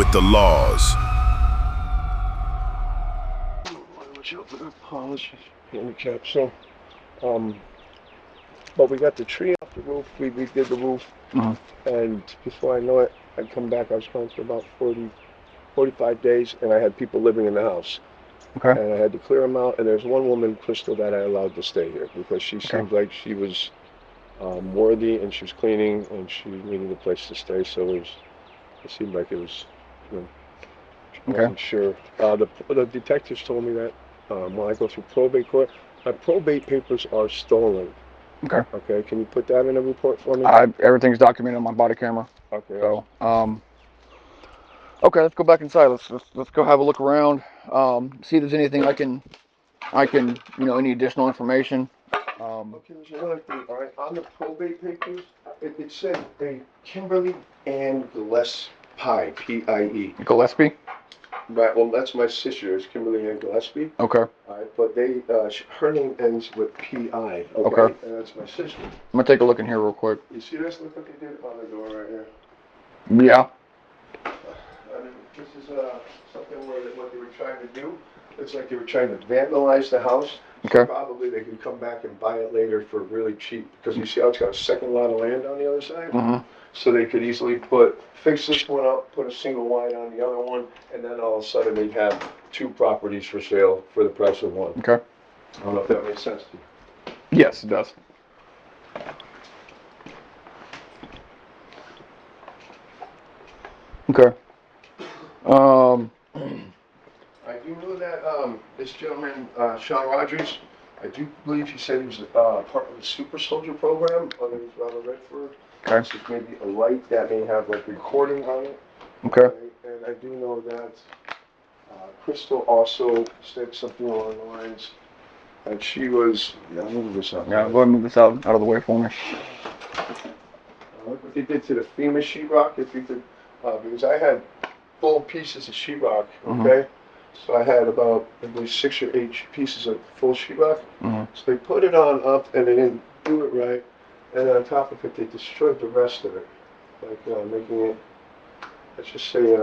with the laws. Handicap. So, but we got the tree off the roof. We redid the roof, and before I know it, I'd come back. I was gone for about 45 days, and I had people living in the house. Okay. And I had to clear them out. And there's one woman, Crystal, that I allowed to stay here because she seemed like she was worthy, and she was cleaning, and she needed a place to stay. So it seemed like it was, you know, I wasn't sure. The detectives told me that when I go through probate court, my probate papers are stolen. Okay. Okay. Can you put that in a report for me? Everything's documented on my body camera. Okay. So, okay, let's go back inside. Let's go have a look around. See if there's anything I can, any additional information. Okay, there's another thing. All right, on the probate papers, it said a Kimberly Ann Gillespie, P-I-E. Gillespie? Right. Well, that's my sister. It's Kimberly Ann Gillespie. Okay. All right, but her name ends with P-I. Okay. And that's my sister. I'm gonna take a look in here real quick. You see this? Look what they did on the door right here. Yeah. I mean, this is something what they were trying to do. It's like they were trying to vandalize the house. Okay. So probably they could come back and buy it later for really cheap. Because you see how it's got a second lot of land on the other side? Mm-hmm. So they could easily fix this one up, put a single wide on the other one, and then all of a sudden they'd have two properties for sale for the price of one. Okay. I don't know if that makes sense to you. Yes, it does. Okay. I do know that this gentleman, Sean Rogers, I do believe he said he was part of the Super Soldier program under Robert Redford. Okay. This is maybe a light that may have like recording on it. Okay. And I do know that Crystal also said something along the lines that she was. Yeah, I'll move this out. Yeah, go ahead and move this out of the way for me. Look what they did to the FEMA sheetrock. If you could, because I had full pieces of sheetrock. Okay. So I had about, I believe, 6 or 8 pieces of full sheetrock. So they put it on up, and they didn't do it right. And on top of it, they destroyed the rest of it, like making it. Let's just say,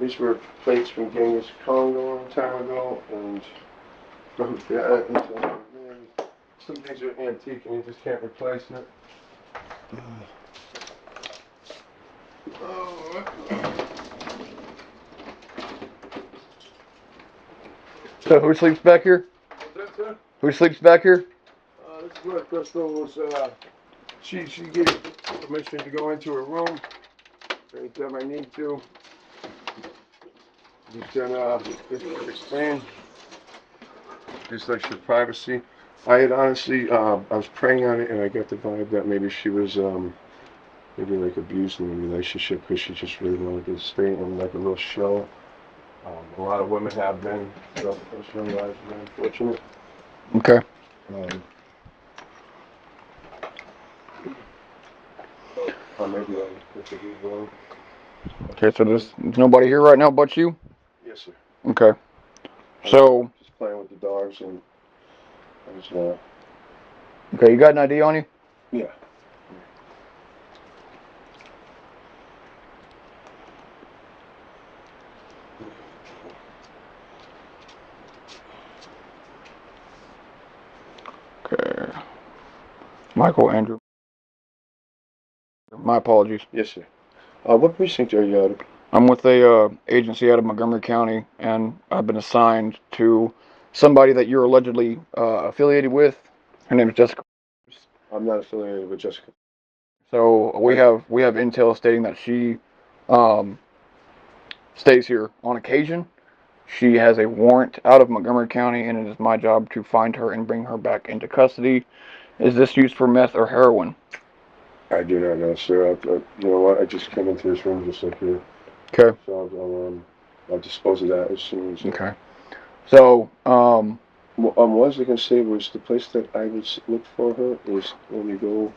these were plates from Genghis Khan a long time ago, and some things are antique, and you just can't replace it. So who sleeps back here? What's that, sir? Who sleeps back here? This is where Crystal was, she gave permission to go into her room anytime I need to. Just explain. Just like your privacy. I had honestly, I was praying on it, and I got the vibe that maybe she was, maybe like abused in a relationship because she just really wanted to stay in like a little show. A lot of women have been, those young guys have been unfortunate. Okay. Or maybe I could be wrong. Okay, so there's nobody here right now but you? Yes, sir. Okay. So. Just playing with the dogs and I was, Okay, you got an ID on you? yeah. Okay. Michael Andrew. My apologies. Yes, sir. What precinct are you out of? I'm with a agency out of Montgomery County, and I've been assigned to somebody that you're allegedly affiliated with. Her name is Jessica. I'm not affiliated with Jessica. So we have intel stating that she stays here on occasion. She has a warrant out of Montgomery County, and it is my job to find her and bring her back into custody. Is this used for meth or heroin? I do not know, sir. You know what? I just came into this room just like you. Okay. So I'll dispose of that as soon as. Okay. So, what I was going to say was the place that I would look for her is when you go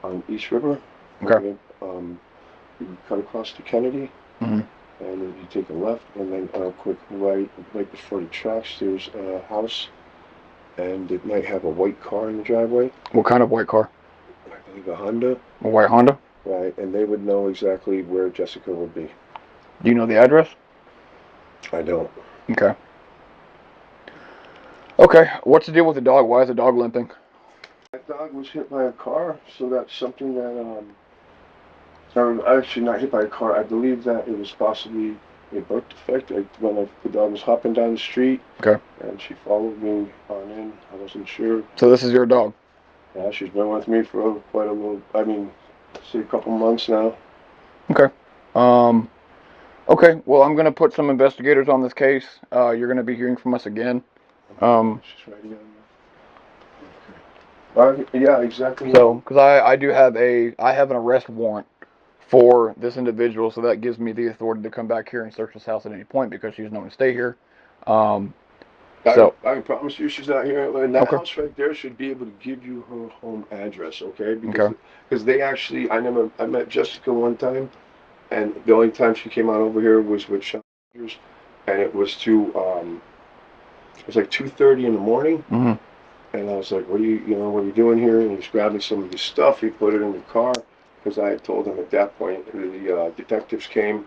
on East River. Okay. You cut across to Kennedy, and then you take a left, and then a quick right before the tracks. There's a house, and it might have a white car in the driveway. What kind of white car? I believe a Honda. A white Honda? right? And they would know exactly where Jessica would be. Do you know the address? I don't. Okay. Okay. What's the deal with the dog? Why is the dog limping? That dog was hit by a car, so that's something that or actually not hit by a car. I believe that it was possibly a birth defect. The dog was hopping down the street, Okay. and she followed me on in. I wasn't sure. So this is your dog? Yeah, she's been with me for quite a little. I mean, say a couple months now. Okay. Um. Okay. Well, I'm gonna put some investigators on this case. You're gonna be hearing from us again. She's right here. Yeah, exactly. So, because I do have I have an arrest warrant for this individual, so that gives me the authority to come back here and search this house at any point because she's known to stay here. Um, so, I can promise you she's not here. And that okay. house right there should be able to give you her home address, okay? Okay. Because they actually, I met Jessica one time, and the only time she came out over here was with shelters, and it was it was like 2:30 in the morning, Mm-hmm. and I was like, what are you doing here? And he's grabbing some of his stuff. He put it in the car because I had told him at that point the detectives came,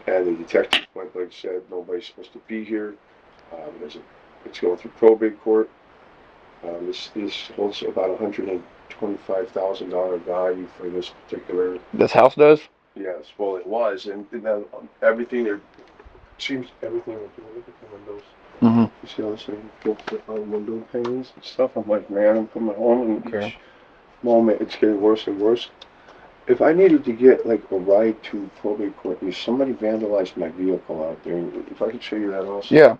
and the detectives went like said nobody's supposed to be here. It's going through probate court. This holds about $125,000 value for this particular. This house does? Yes, well, it was, and then everything there seems everything they're doing. Look at the windows. Mm-hmm. You see all this thing built on window panes and stuff. I'm like, man, I'm coming home, and Okay. each moment it's getting worse and worse. If I needed to get like a ride to probate court, if somebody vandalized my vehicle out there, if I could show you that also. Yeah.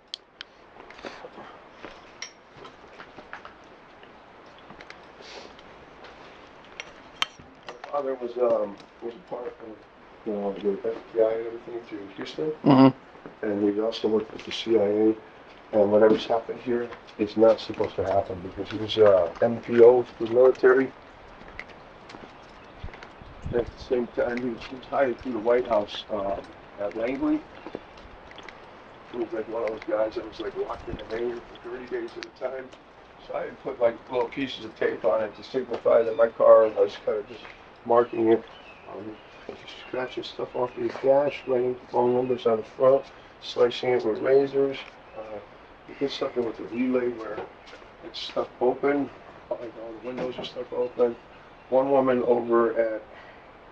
My father was a part of the FBI and everything through Houston, Mm-hmm. and he also worked with the CIA. And whatever's happened here is not supposed to happen because he was MPO for the military. At the same time, he was hired through the White House at Langley. He was like one of those guys that was like locked in a hangar for 30 days at a time. So I had put like little pieces of tape on it to signify that my car, I was kind of just marking it. Just scratching stuff off the dash, writing phone numbers on the front, slicing it with razors. We did something with the relay where it's stuck open, like all the windows are stuck open. One woman over at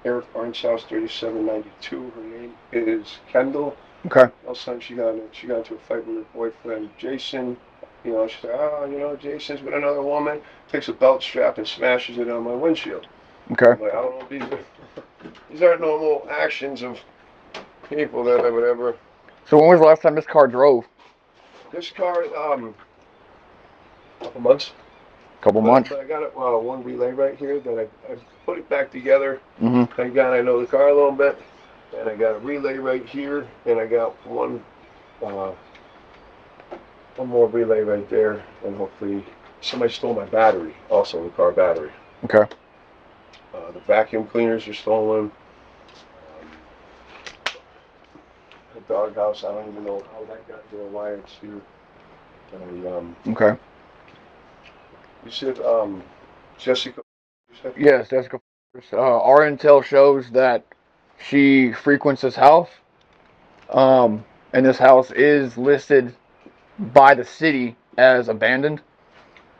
Eric Barnes House 3792, her name is Kendall. Okay. All of a sudden she got into a fight with her boyfriend Jason. She said, Jason's with another woman. Takes a belt strap and smashes it on my windshield. Okay. I'm like, I don't know, these aren't normal actions of people that I would ever. So when was the last time this car drove? This car, couple months. Couple months. But I got one relay right here that I put it back together. Mm-hmm. Thank God I know the car a little bit. And I got a relay right here, and I got one more relay right there, and hopefully somebody stole my battery, also the car battery. Okay. The vacuum cleaners are stolen. The doghouse, I don't even know how that got here, why it's here. Okay. You said Jessica. Yes, Jessica. Our intel shows that she frequents this house. And this house is listed by the city as abandoned.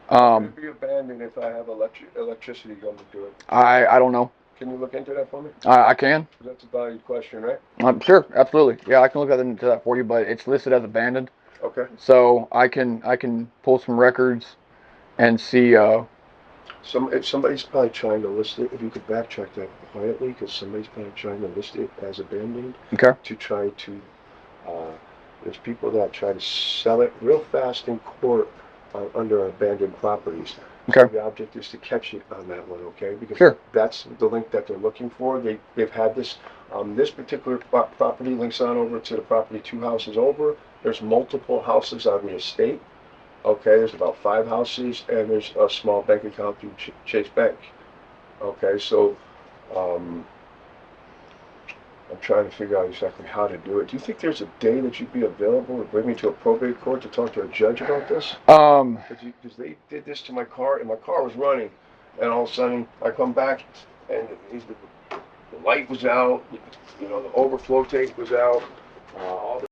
Could it be abandoned if I have electricity going to it? I don't know. Can you look into that for me? I can. That's a valued question, right? Sure, absolutely. Yeah, I can look into that for you, but it's listed as abandoned. Okay. So I can pull some records and see. If somebody's probably trying to list it, if you could backtrack that quietly, because somebody's probably trying to list it as abandoned. Okay. To try to, there's people that try to sell it real fast in court under abandoned properties. Okay. So the object is to catch it on that one, okay? Because sure. That's the link that they're looking for. They've had this. This particular property links on over to the property 2 houses over. There's multiple houses on the estate. Okay, there's about 5 houses, and there's a small bank account through Chase Bank. Okay, so I'm trying to figure out exactly how to do it. Do you think there's a day that you'd be available to bring me to a probate court to talk to a judge about this? Because they did this to my car, and my car was running, and all of a sudden I come back, and the light was out, you know, the overflow tank was out, all the